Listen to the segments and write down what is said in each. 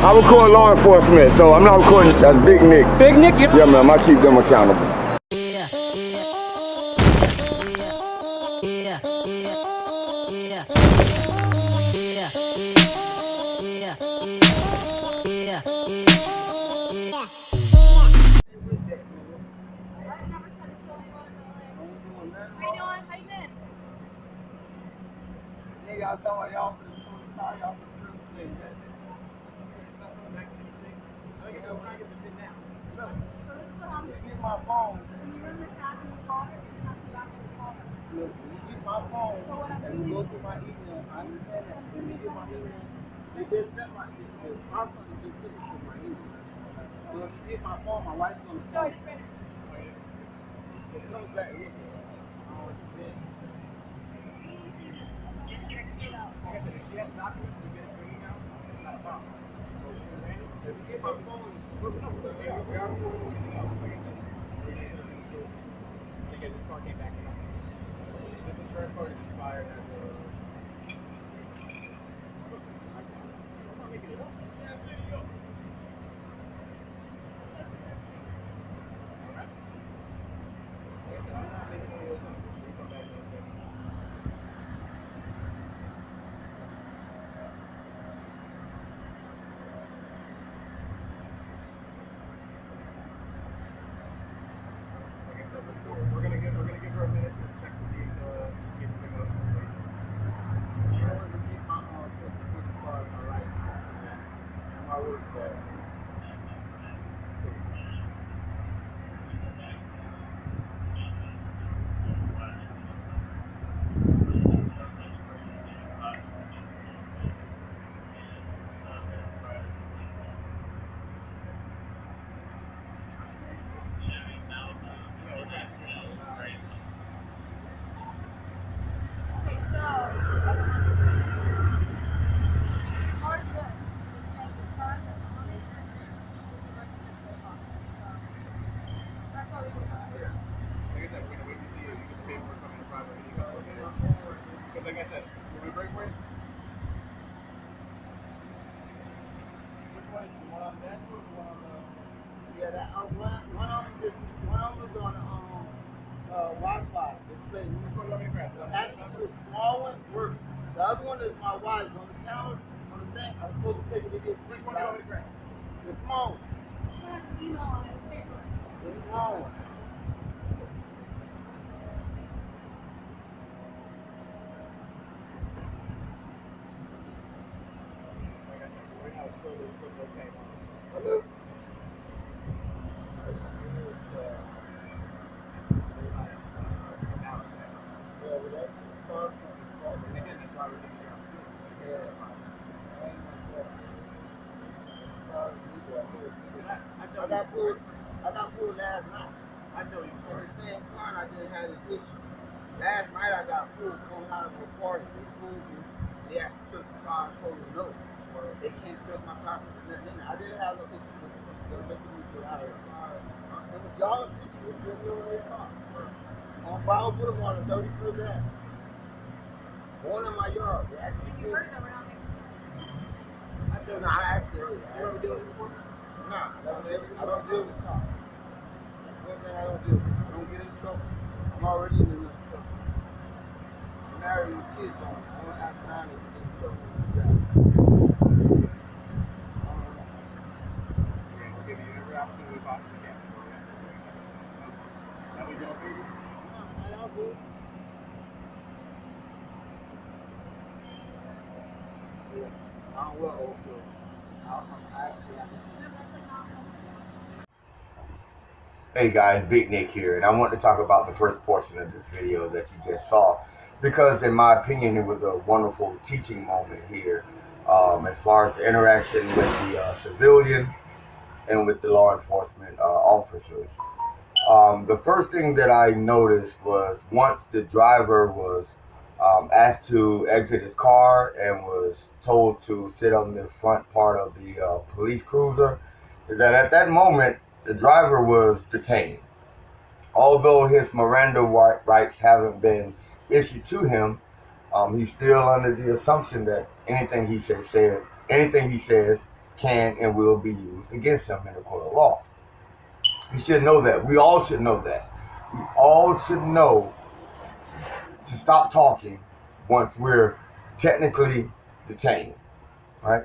I record law enforcement, so I'm not recording. That's Big Nick. Big Nick? Yeah, man, I keep them accountable. Y'all talking about y'all for the car, y'all for certain things. Look, you get my phone. When you run the tag in the car, it's not the back of the car. Look, when you get my phone and you go through my email, I understand that. When you get my email, they just sent the company just sent it to my email. So if you get my phone, my wife's on the phone. Sorry, just right now. It comes back with me. I don't understand. Like I said, if she has documents to get it to email, it's not a problem. If you get my phone, we are recording it out. Like I said, we're going to get it through. Again, this car came back in. This insurance card is expired as of... I'm not making it up. Yeah, video. Alright? Like I said, I'm not making any of those up. We come back and say, we're gonna give her a minute to check to see if everything else is in place. I always get my certificate card and my license and my work card. Like I said, will we break for you? Which one is the one on the dashboard or the one on the... Yeah, that one of them was on Wi-Fi display. Which one do you want me to grab? Actually, the small one worked. The other one is my wife's on the counter, on the thing. I was supposed to take it to get which one do you want me to grab? The small one. The small one. Hello? I got pulled last night. I know you. In the same car, and I didn't have an issue. Last night I got pulled coming out of a party. They pulled me. They asked to search the car and told me no. They can't search my pockets and nothing in it. I didn't have no issue with it. They were making me get out of the car. It was y'all see it was in this car. On Bottle Boulevard on 31st Ave. Going in my yard. They actually You heard that we're not making No, I actually heard it. You ever deal with it before? Nah, I don't deal with cars. That's one thing I don't deal with. I don't get in trouble. I'm already in enough trouble. I'm married with kids, I don't have time to get in trouble with that. We'll give you every opportunity we possibly can. Now we going through this? No, y'all good. Yeah, I don't want old kids. I actually have to. Hey guys, Big Nick here, and I want to talk about the first portion of this video that you just saw, because in my opinion it was a wonderful teaching moment here, as far as the interaction with the civilian and with the law enforcement officers. The first thing that I noticed was once the driver was asked to exit his car and was told to sit on the front part of the police cruiser, is that at that moment the driver was detained. Although his Miranda rights haven't been issued to him, he's still under the assumption that anything he says can and will be used against him in the court of law. You should know that. We all should know that. We all should know to stop talking once we're technically detained, right?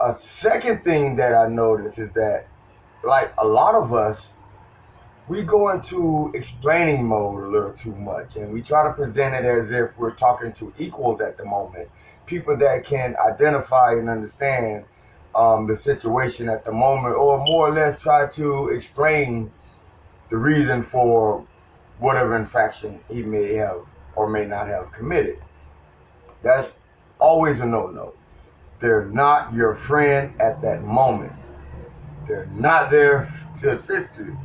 A second thing that I noticed is that, like a lot of us, we go into explaining mode a little too much, and we try to present it as if we're talking to equals at the moment, people that can identify and understand the situation at the moment, or more or less try to explain the reason for whatever infraction he may have or may not have committed. That's always a no-no. They're not your friend at that moment. They're not there to assist you.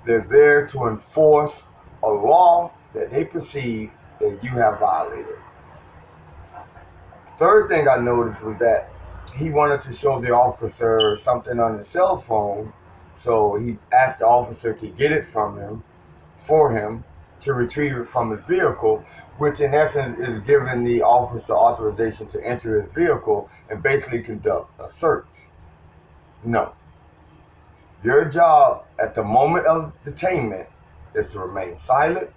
They're there to enforce a law that they perceive that you have violated. Third thing I noticed was that he wanted to show the officer something on his cell phone, so he asked the officer to get it from him, for him, to retrieve it from his vehicle, which in essence is giving the officer authorization to enter his vehicle and basically conduct a search. No. Your job at the moment of detainment is to remain silent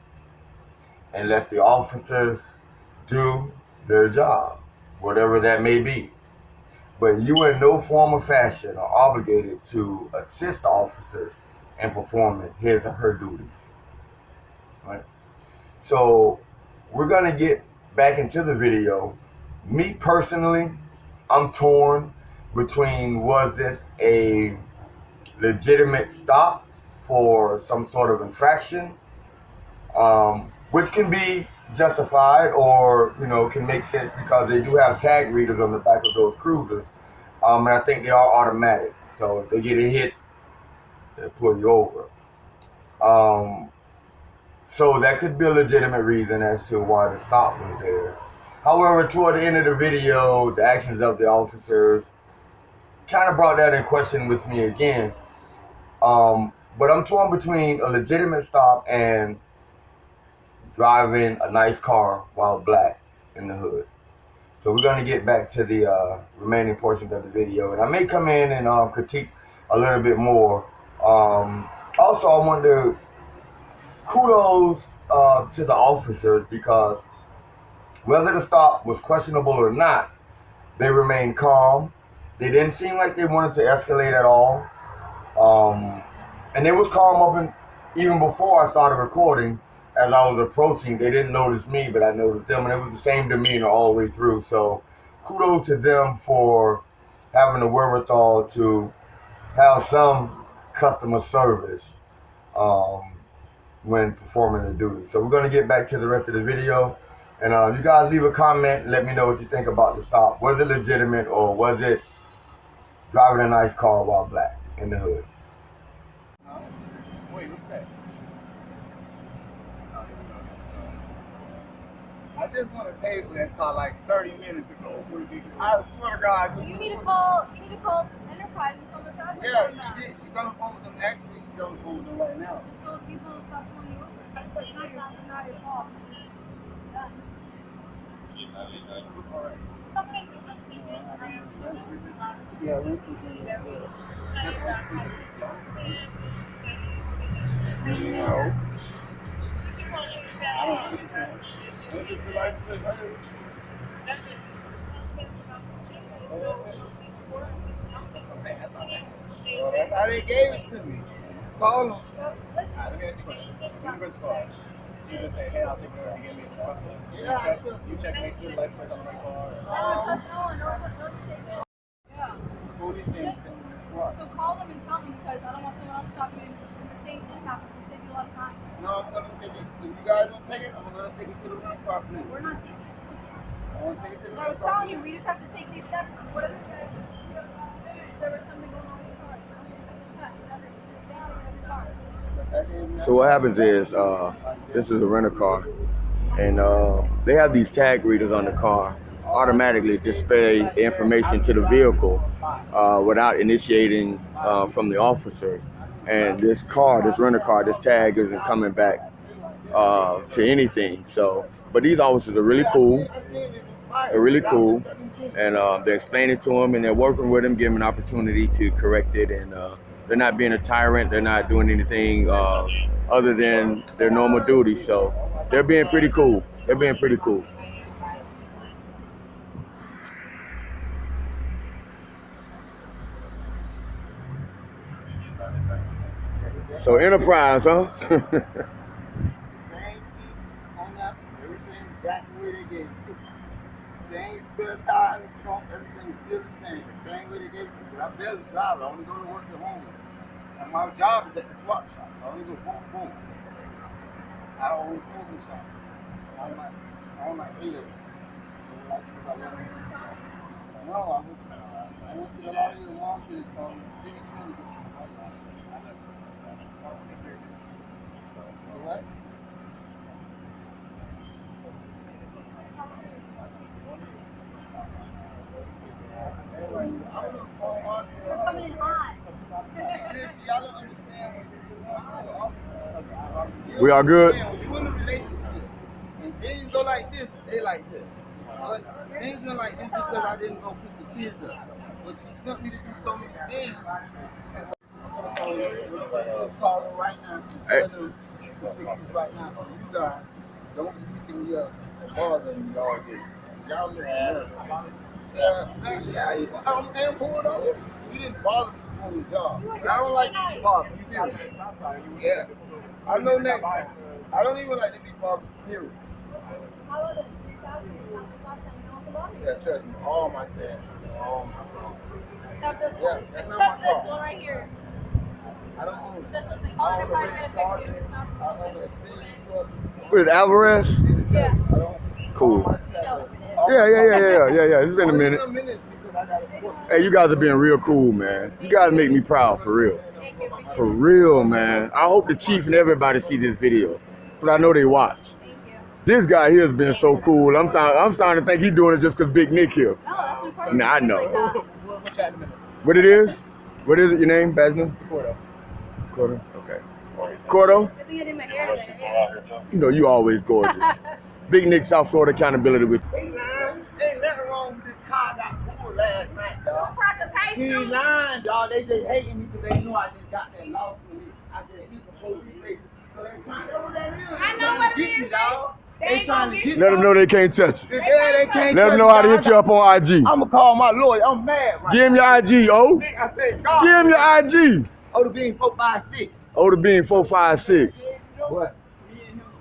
and let the officers do their job, whatever that may be. But you in no form or fashion are obligated to assist the officers in performing his or her duties. Right? So we're going to get back into the video. Me personally, I'm torn between, was this a legitimate stop for some sort of infraction, which can be justified or, can make sense because they do have tag readers on the back of those cruisers. And I think they are automatic. So if they get a hit, they'll pull you over. So that could be a legitimate reason as to why the stop was there. However, toward the end of the video, the actions of the officers kind of brought that in question with me again. But I'm torn between a legitimate stop and driving a nice car while black in the hood. So we're going to get back to the remaining portions of the video, and I may come in and critique a little bit more. Also, I want to kudos to the officers, because whether the stop was questionable or not, they remained calm. They didn't seem like they wanted to escalate at all. And they was calm up and even before I started recording. As I was approaching, they didn't notice me, but I noticed them, and it was the same demeanor all the way through. So kudos to them for having the wherewithal to have some customer service when performing the duty. So we're going to get back to the rest of the video, and you guys leave a comment and let me know what you think about the stop. Was it legitimate, or was it driving a nice car while black in the hood? Wait, what's that? I just want to pay for that car like 30 minutes ago. I swear to God. You need to call Enterprise and tell them that. Yeah, she did. She's on the phone with them. Actually, she's on the phone with them right now. So if people don't stop pulling you over, it's not your fault. Done. Yeah, we can do no. I don't think so. What is the license plate? Well, that's how they gave it to me. Call them. Let me ask you a question. When you rent the car, you just say, hey, I'll take it over to get me a customer. Yeah, You check make sure the license plate on the right car. Yeah. police name. So call them and tell them, because I don't want someone else to stop you and the same thing happens. It save you a lot of time. No, I'm gonna take it. If you guys don't take it, I'm gonna take it to the rental property. We're not taking it. I want to take it to the I was rental telling property. you, we just have to take these steps. What if there was something going on with the car? You know, we just have to check. The same thing with the car. So what happens is, this is a rental car, and they have these tag readers on the car, automatically display information to the vehicle without initiating from the officers. And this car, this rental car, this tag isn't coming back to anything. So, but these officers are really cool. They're really cool, and they're explaining to him, and they're working with him, giving him an opportunity to correct it, and they're not being a tyrant. They're not doing anything other than their normal duty. So they're being pretty cool. They're being pretty cool. So Enterprise, huh? Same key on that, everything exactly where they gave it to me. Same spare tire in the trunk, everything's still the same. The same way they gave it to me. I barely drive, I only go to work at home. And my job is at the swap shop. So I only go boom, boom. I don't own a clothing shop. I own like 8 of them. No, I went to the Lauderdale Mall to City 20 to get some white t-shirts. What? Coming in hot. Listen, y'all don't understand. We are good. When you in a relationship and things go like this, they like this. But things been like this because I didn't go pick the kids up. But she sent me to do so many things. Let's call them right now and tell them to fix this right now. So you guys don't be picking me up and bothering me all day. Y'all look nervous. Yeah, I'm pulled over. You didn't bother me on the job. I don't like to be bothered. Period. Yeah. I know next time. I don't even like to be bothered. Period. Yeah, trust me. All my tabs. All my problems. Except this Yeah, one. that's not Except my this problem. one right here. I don't own it. Just listen. Call Enterprise gonna fix you. It's not. I own that Philly truck. With Alvarez? Yeah. I don't. Cool. All my tabs. Yeah. It's been a minute. Some minutes because I got a sport. Hey, you guys are being real cool, man. You guys make me proud, for real. Thank you. For real, man. I hope the chief and everybody see this video, but I know they watch. Thank you. This guy here has been so cool. I'm starting to think he's doing it just because Big Nick here. No, that's my partner. Nah, I know. Like that. We'll chat in a minute. What it is? What is it? Your name, Basna? Cordo. Cordo. Okay. Cordo. I think I did my hair today. Yeah. You know you always gorgeous. Big Nick, South Florida Accountability with. Hey, man, ain't nothing wrong with this car I got pulled last night, dog. Crackers hate He you. ain't lying, dog. They just hating me because they know I just got that loss with it. I just hit the police station. So they trying to know what that is. I They know trying what to it get me, is. dog. They They ain't trying gonna to get get you. Let them know they can't touch you. Yeah, they can't. Let them know how to hit you up on IG. I'm gonna call my lawyer. I'm mad right Give him your IG, oh. now. I think God. Give him your IG. Oh, the being 456. Oh, the being 456. What?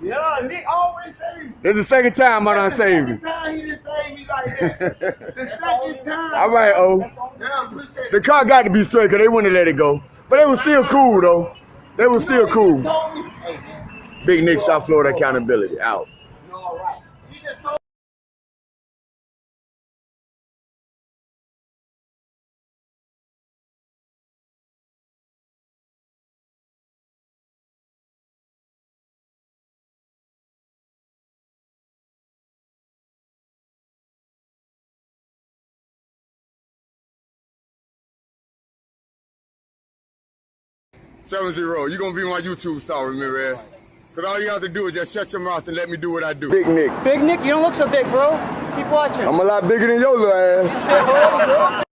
Yeah, Nick always say me. This is the second time I done saved The him. second time he didn't save me like that. The second time. All right, oh. Yeah, appreciate The it. car got to be straight because they wouldn't let it go. But they was still cool, though. They was still He cool. just told me, hey, man, Big Nick, South Florida Accountability, out. you're all right. He just told Seven zero. You gonna be my YouTube star, remember? Cause all you have to do is just shut your mouth and let me do what I do. Big Nick. Big Nick, you don't look so big, bro. Keep watching. I'm a lot bigger than your little ass.